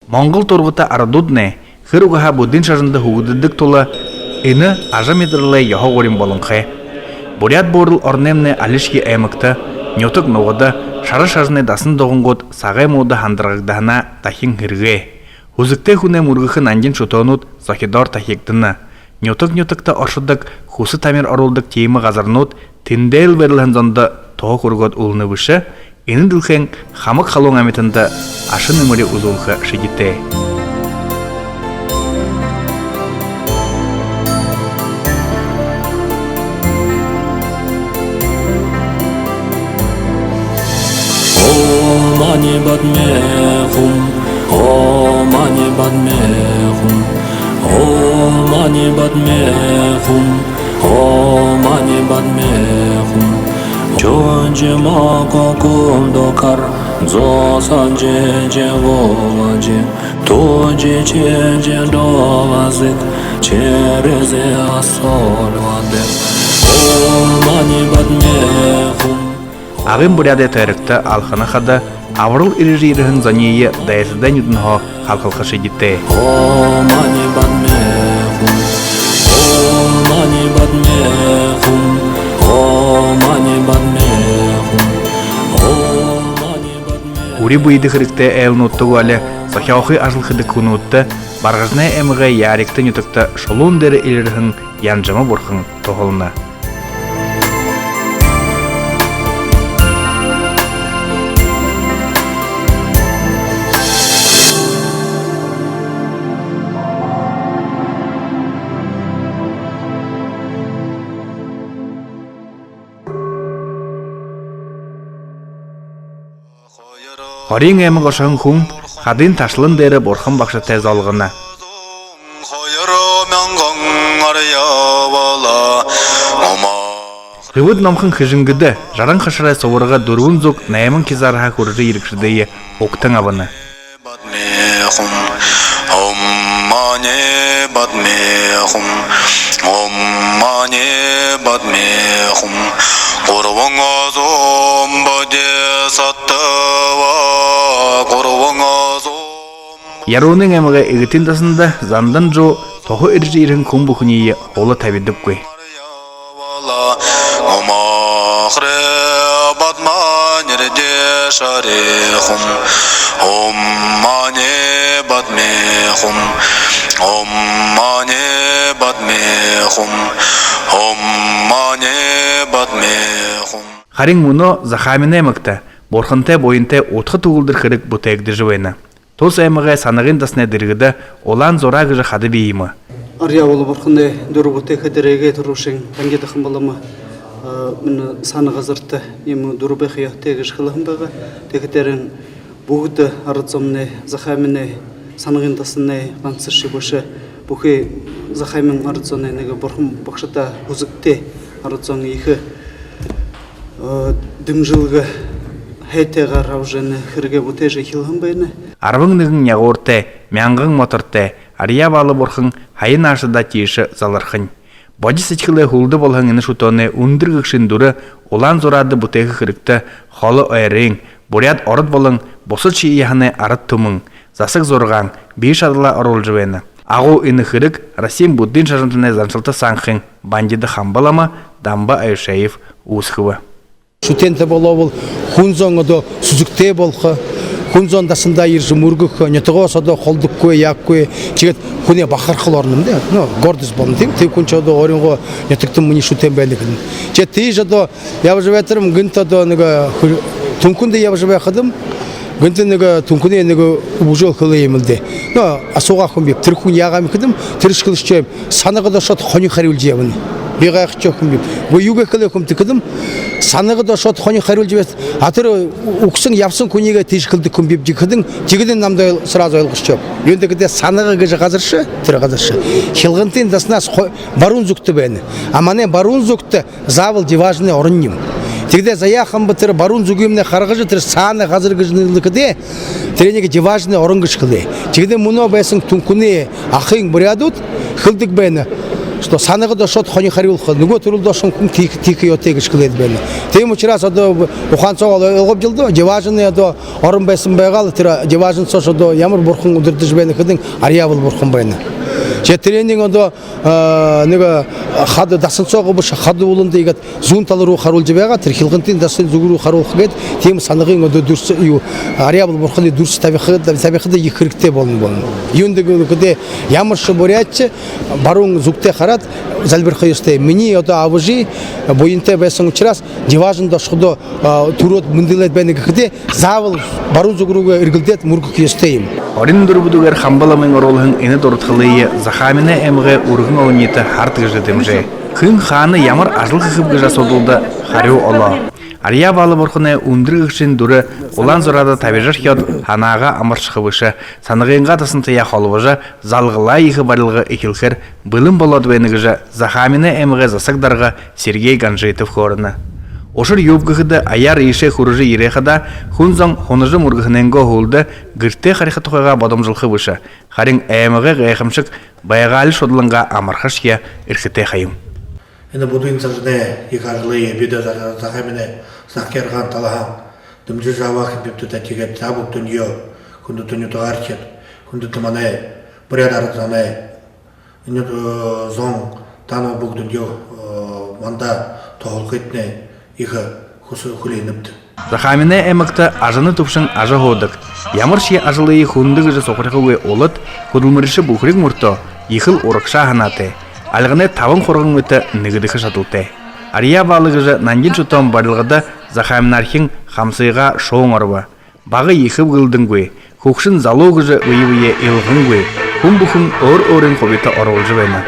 Монгол тургута ардудне хыругаха будин шажында хугудыдык тула ины ажамидрлай яха горим болынхай. Бурят борыл орнемне алишки аймыкта, нютык нугуда шары шажны дасын доғынгот сағай мода хандырғагдағына тахин хирге. Хузыкте хуне мургыхын андин шутонут сахидор тахиктына. Нютык-нютыкта оршыдык хусы тамир орулдык теймі ғазарнут тиндейл берілген зонда тоғы құргот улыны вышы, ені дылхен хамык халуң аметында ашын өмірі узулхы шидите. Mani bad mehum, oh mani bad mehum, oh mani bad mehum, oh mani bad mehum. Jonje ma kokum dokar, zo sanje je voje, toje je dovazit, chereze asolvade. Oh mani bad mehum. Ағым буряде тәрікті алхана қада авырыл ирижирігін занейі дайсыдан юдынға қалқылқы шедетті. Ури бұйды қырықты әлін ұтты ғалі сақяуқы ажылқыды күні ұтты барғызна әміға яректі нүтікті шолуын дәрі илірігін янжымы бұрқын тоғылына. Хорин әмі ғошағын құң, қадын ташлын дәрі борқын бақшы тәз алғына. Ғывыд намқын қыжынгыды, жаран қашырай соғырға дұруын зұқ нәймін кезарға көржі ерікшідейі оқтың абыны. Яруының әміға егітін дасында зандан жо тоғы үржі ерін күн бұқынейі олы тәбедіп көй. Харин мұны захамин әмікті, борқынтай бойынтай отқы тұғылдыр қырық бұтайықты жывайны. Тос әміға санығын дасына діргіді олан зорағыжы қады бейімі. Ария олы борқындай дұрғыты қадіреге тұрушың тәңгеді қымбалымы мұны саны ғазыртты емі дұрбай қия тегіш қылығын баға текетерін бұғыды арыцомны захамины санығын дасыны ғансыршы бұшы бұқы захамын арыцоны борқын бақшыта ұзықте арыцоны ехі дымжылғы Хәйтеғар аужаны хірге бұтежі хилғын байны. Арвыңнығын яғырты, мяңғың мотырты, ария балы борқың, хайын ашыда тиеші залырқын. Баджи сәчкілі хулды болғын іні шутоны үндіргікшін дұры олан зорады бұтегі қырықты қалы ойрың, бурят орыд болың, босыл шиияхыны арыт тұмың, засық зорған, бейш адыла орыл жывайны. Ағу іні қырық, Расим Буддин шажынтыны заншылты саңқын, бандиды хамбалама, дамба Айшаев ұсқывы. Шутенте боловыл хунзоңдо сүзүктө болхо хунзондасында иржи мургух нетогосодо холдуккө яккө чигет хуне бахархлорнум да гордость болду тем кунчодо оринго нетиктим муни шутен белигин че тижодо явжеветрим гынтодо нега тункунде явжевехадым гынте нега тункуне нега ужол хылыймылде но асуга хумбип тиркун ягам кидим тиришкылышчем саныгыда шот хони харилжебин бегах чокум бу юге кылыкым тикидим саныгыда шот хони харилжебет атыры уксын япсын кунеге тишкылды күмбип жикидин жигидин намда сразу ойлгуччоп енді кде саныгы гыжы газыршы тир газыршы хилгынтын дасна барун зукты бени амане барун зукты завыл диважный орынним тигде заяхам бытыр барун зугимне харгыжы тир саны газыргыжнылыкыде тренеге диважный орынгыш кылды тигде муно бесин тункуне ахын бурядут хылдык бени что санага да шот хони харилха нөгөө төрөл дошон хүн тик ётыг шгэлээд байна. Тийм учраас одоо ухаан цогол олгоп жылдо живажны одоо орон байсан байгаал тэр живажнцоо одоо ямар бурхан өдөрдөж байна гэдэг ариавал бурхан байна. Тренинг одоо нэг хад дасанцоогоо биш хад ууланд игээд зүүн тал руу харуулж байгаа тэр хилгантын дасын зүг рүү харуулах гээд тийм санагын одоо дүрс юу ариавал бурханы дүрс тавихад их хэрэгтэй болно. Юунд гэдэг ямар ч буряч баруун зүгтээ хараад залбирах ёстой. Миний одоо авжи буянтай байсан учраас живажн дошгодо төрөөд мөндөөлөд байна гэхдээ заавал баруун зүг рүүгээ эргэлдээд мөргөх ёстой юм. Орин дөрбүдүгэр хамбаламын оруулын эне дуртхлые захамине эмге ургын ойниты харт гэж дэмжээ. Хүн хааны ямар ажил хып гэж асуулда хариу олоо. Ария балы бурхны өндрөгшин дүрэ улаан зурада тавижархиод ханага амарчхыбышы санагынга тасынтыя холбожа залгыла ихы барылгы ихилхер былым болот венигжа захамине эмге засагдарга Сергей Ганжитов хорына. Ошыр юбгыхыды аяр ише хурыжы ерехада хунзон хоныжы мургыхненго хулды гырте харихы тухайга бодомжылхы вышы. Харин эмге гайхымшык байгалы шодлынга амархашке ирхите хайым. Енді бұдың сажыне екажылы беді захамине сақкерған талахан дымжы жауақын бепті тәтегет забық дүние күнді түні тұғарчет күнді тұмане бұряд арызане зоң тану бұқ дүние манда тоғылқетіне иғы құсы хүлейініпті. Захамине эмікті ажыны тұпшын ажы ғодық. Ямырши ажылы хундығы жы соқырығы олыт құдылмырышы бұқырық мұрты иқыл орықша ханаты. Алғыны тавын қорғын өті нүгідікі шатылты. Ария балығыжы нандин шутан барылғыда Захаминархин хамсыға шоң арва. Бағы ехіп ғылдың көй, көкшін залуғыжы өйі елғын көй, күн бұхын өр-өрін қобеті орылжы бәйна.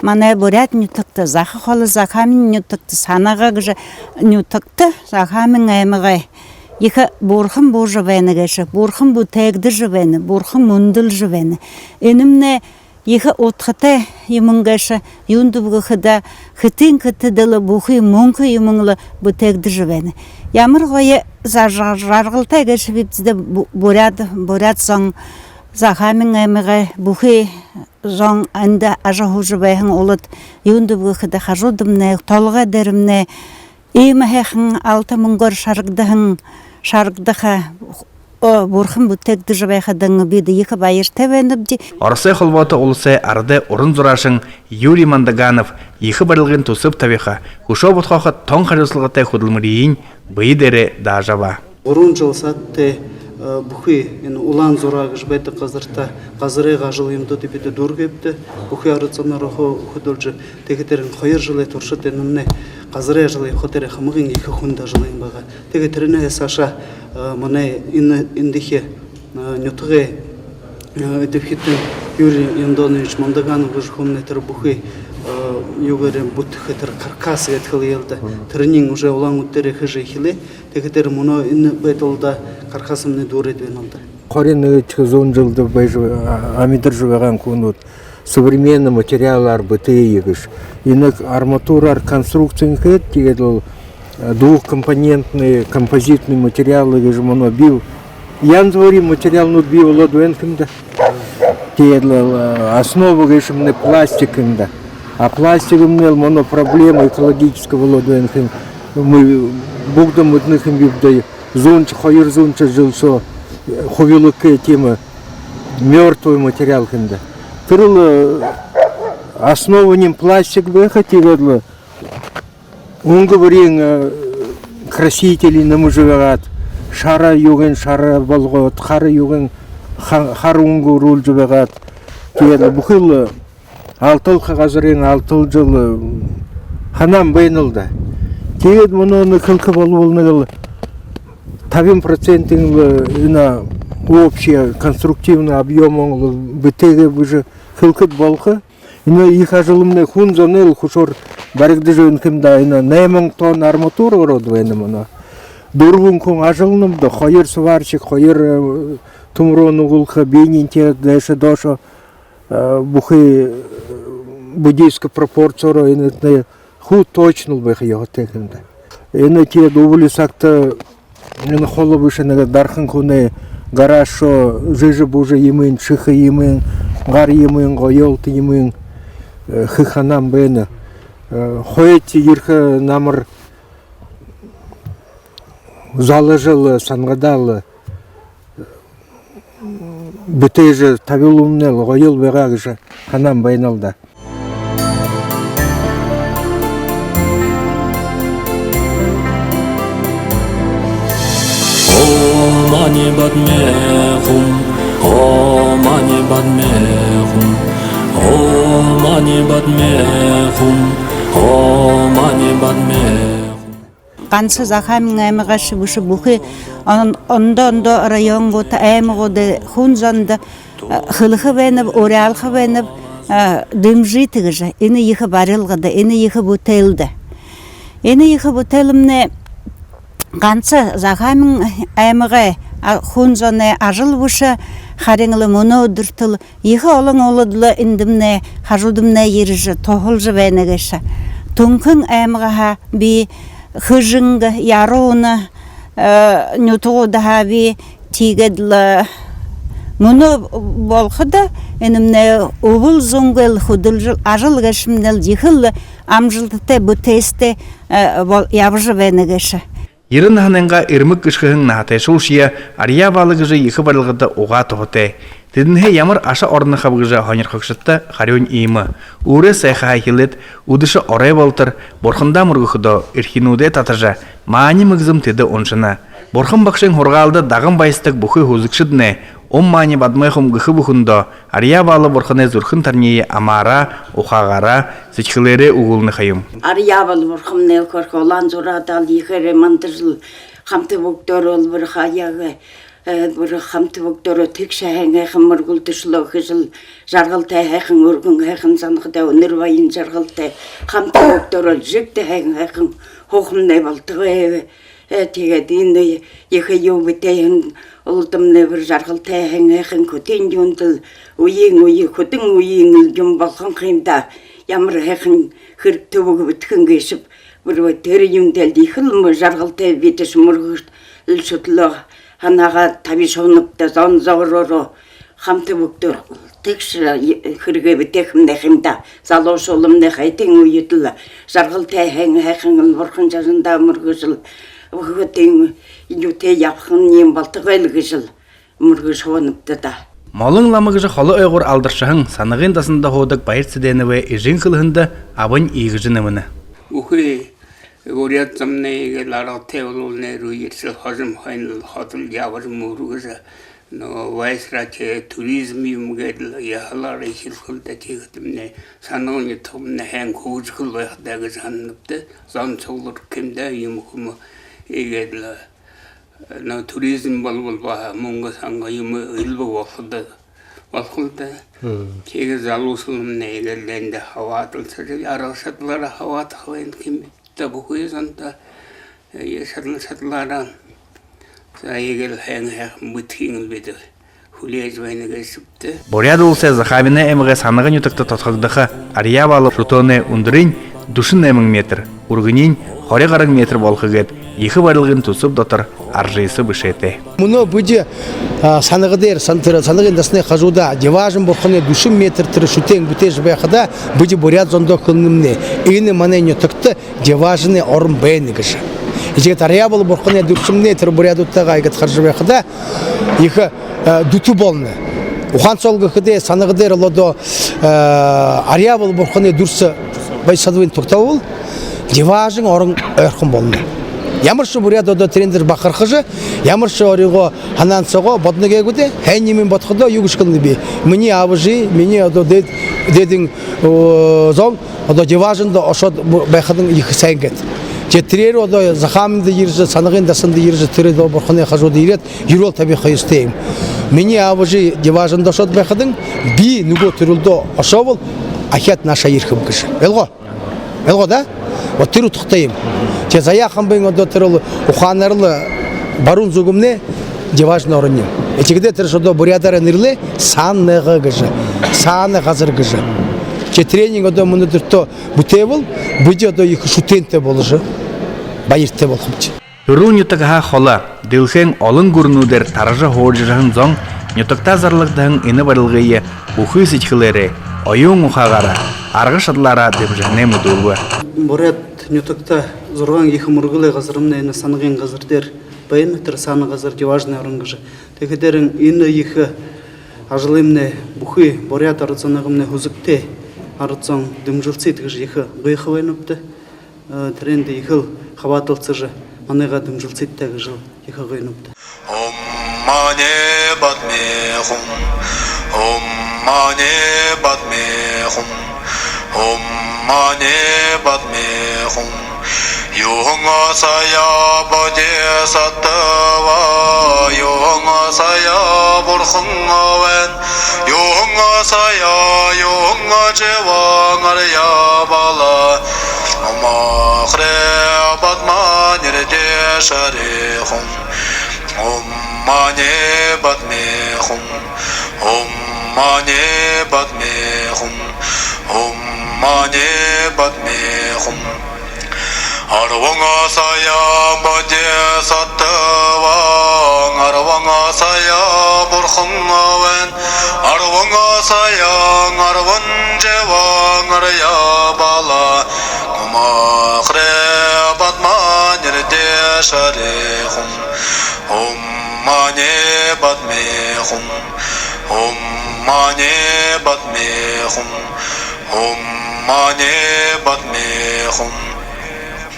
Мана бурят нютыкты, захы қолы Захамин нютыкты, санаға ғыжы нютыкты, Захамин әміғай. Ехі бұрхын бұ жывәні кәші, бұрхын бұ тәгді жывәні, бұрхын мұндыл жывәні. Өнімне Ехі отқыты еміңгәші, юндыбғықыда хытын кытыдылы бұқы мұңқы еміңлі бұтәгді жывәні. Ямыр ғойы жарғылта кәші бепті бурят соң Захамин әміғі бұқы соң әнді ажығу жывәйін олыд юндыбғықыда қажудымны, толға дәрімні, еміхәхін алты мұңғыр шарғдығы Бурхан бұттәкді жабайқадың беді екі байыр тәвәніпді. Орысы қолбаты олысы арды орын зұрашын Юрий Мандаганов екі барылғын тұсып табиға. Құшау бұтқақы тоң қарысылғытай құдылмырейін бұйдері дажаба. Орын жыл сәтті бұқи улан зұрағы жбайты қазырта қазырыға жыл емді депеді дұргепті. Бұқи арыцанар құдылжы тегетерін қойыр жылай тұршыт енімне қазырыға жылай қотері қымығын екі хүнда жылайын баға. Тегетеріне саша Мане индихе нютге эдипхитен Юрий Андонович Мандаганов жхомне тербухи югерем бутхе тер каркас этхил елда тренинг уже улан уттере хыжы хиле тегетер муно ин бетолда каркасымны дурет веналда. Хорин зон жылды байжы амидр жываган кунут современный материалар бытые егыш. Инак арматура конструкциян хэт тегедл двухкомпонентные композитные материалы гежмоно бил. Ян звори материал нут бил лодвенкинда. Тедла основа гежмне пластикинда. А пластиком моно проблема экологического лодвенкин. Мы богдом мутных бивдай зонч хойер зонча жилсо ховилуке тема мертвый материал кинда. Трул основанием пластик выход и ведла. Он говорит, красители на мужеват, шара юген, шара болгот, хара юген, харунгу рул жеват. Тиеда бухил алтыл хагазырен алтыл жыл ханам бейнылда. Тиед моно хылкы болболнагыл 50% на общий конструктивный объем бытеге уже хылкыт болхы. Ина их ажылымны хун зонел хушор барыгды жөнкімда ина 9 тонн арматура ородвайны мұна. Дурвун кун ажылынымды хойыр сварчик, хойыр тумрону гулха бейнинте дэші дошо бухы буддийская пропорция ина ху точнул бэх его текінді. Ина те дували сакта ина холы вышынығы дархын куны гарашо жижы бужы емін, шықы емін, ғар емін, ғойолты емін. хыханам бэна хоэти ирхэ намыр заложил сангадал бытежи тавилумнел гойл бегагжа ханам байналда. Mani bad mehum, oh mani bad mehum, oh mani bad mehum, oh mani bad mehum. Ганцы захамин аймага шыбышы бухи ондо район гота аймагода хунзанда хылхы венеп оралхы венеп дымжитыгыжа ины ихы барылгыда ины ихы бутелде ины ихы бутелимне ганцы захамин аймага хунзоне ажыл буша хареңлы моно дыртыл ихы олон олыдлы индимне хажудымне ерижи тохылжы венегеша тункын аймага би хыжынга яруна нютугу дахави тигедла муну болхыда энемне увул зунгел худылжыл ажыл гашимнел дихыл амжылтыте бутесте ябжы венегеша Ирын ханенга ирмик кышкыһын нахатай шулшия ария балыгыжы ихы барылгыда уга тухуте. Тединhe ямар аша орны хабыгыжы ханер хакшытта харюн иймы. Уры сайха хилет удышы орай болтыр борхында мургыхыда ирхинуде татажа маани мыгзым теди оншына. Борхын бакшын хоргалды дагын байстык бухы хузыкшыдне. Маани бадмайхым гыхы бухында ария балы борхыны зурхын тарние амара, ухагара, сычхылere угулны хайым. Ария балы борхым нел корко олан зурадал ихере мандыржыл хамты буктор ол бір хаягы бір хамты буктор текші хәңе хымыргултышлы хыжыл жарғылты хәхін өргін хәхін санғыда өнірвайын жарғылты хамты буктор ол жікті хәң хәхін хоқымны балтығы теге дейінді ехе еубітейін ұлтымны бір жарғылты хәң хәхін көтен жөнділ ойың көтің ойың жөн балқан қиымда ямыр хәхін хырк түбігі біткін кешіп бір тері юңделді хылмы жарғылты бетіш мұрғыш үлшітлі ханаға таби шоныпты зон зауыры хамты бүкті текші хырге бітекімді химда зало шолымды қайтың үйетілі жарғылты әхің әхіңіл бұрқын жазында мұрғышыл ұғытың юте япқын ем балтығы әлгішіл мұрғыш оныпты да. Малың ламыгыжы халы ойғыр алдыршahın санығын дасында ходык байырцеденіве ежін қылығында абын иғыжынымыны. Ухы горят замне ларал теолне руирсел хожим хайнл хотл явар мургыза но вайсраче туризм юмгедл яхлар ихилхулда тигтмне санони томне хэн хужгыл байхдагы санныпты зан чоглур кемде юмхум игедл но туризм болбол ба мунга санга юм илбо вахулда теге залусулмне игелленде хаватылса арасатлара хават хвен ким табухуйзанта шатлара заигел хэн мутхингл беде хулез вайнага сыпты Боряды улса захавине эмге саныгын ютыкты тотхагдыхы ария балы фрутоне ундрын душын эмің метр ургынин хоре гарың метр болхыгет ихы барылгын тусып дотыр аржыйсы бышете. Мұны бүде санығыдер, санығын дасыне қажуда деважын бұқыны душын метр түрі шүтен бүте жібайқыда бүде боряд зондо қылынымне. Үйіні манайны түкті деважыны орын бәйіні кіші. Ежегет ария бол бұқыны душымне түрі боряд ұттаға айгет қаржыбайқыда екі дүті болны. Ухан солғы қыде санығыдер олады ария бол бұқыны дұрсы байсадуын тұқтау бол, деважын орын өрқын болны. Ямыршы буряда да трендер бақырқыжы, ямыршы орыға ханан соға бодныге көде, хәйнемен бодқыда югышқылны бе. Мені авыжы, мені дедің зоң, деважында ошад байқадың екі сәйнгет. Жетірер ода захамынды ержі, санығын дасынды ержі түреді бұрқыны қажуды ерет, ерол таби қайыстайым. Мені авыжы деважында ошад байқадың, би нүгі түрілді оша бол, ахят наша еркім кіші. Елго да? Вот түрі тұқтайым. Те заяқын бейін ода түрілі ұқанарлы барун зүгімне деважны орыннем. Этегіде түрі шода бурядары нерлі санығы гыжы, саны қазыр гыжы. Те тренинг ода мұны дүртті бұте бол, бұде ода екі шутенте болыжы, байыртте бол құмчы. Түру нютыға хола, дылхен олын көрінудер таражы ходжыжығын зоң, нютықта зарлықтығын ені барылғыйы ұхы сечхілері, ойын ұқағара, арғы шыдлара демжіне мүдулы. Борят нютыкта зурган их мургулы газырымна ины саныгын газырдер байын тыр саны газыр важный орынгыжы. Текедерин ины их ажылымне бухы борят арыцанагымне хузыкте арыцан дымжылцы тыгыж их гыйхывайныпты. Тренде ихыл хаватылцыжы аныга дымжылцы тегыжыл их гыйныпты. Om mani padme hum, Om mani padme hum, Om mani padme hum. Yunga saya bodhi sattva, Yunga saya burkhungavan, Yunga saya yunga jiva ngarya bala, Amakhre padma nirde shari hum. Om mani padme hum, Om mani padme hum, Om mani padme hum. Arvanga saya bodhi sattva, Arvanga saya burkhungavan, Arvanga saya arvan jiva ngarya bala, Amakhre padma nirde shari hum. Om mani padme hum, Om mani padme hum, Om mani padme hum.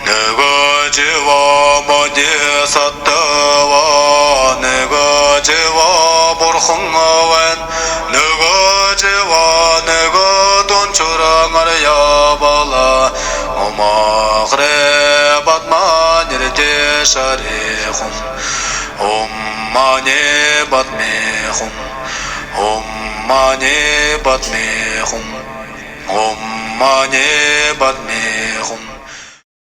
Nega jiva bodhi sattva, Nega jiva burkhungavan, Nega jiva nega donchura ngarya bala, Amakhre padma nirde shari hum. Om mani padme hum, Om mani padme hum, Om mani padme hum.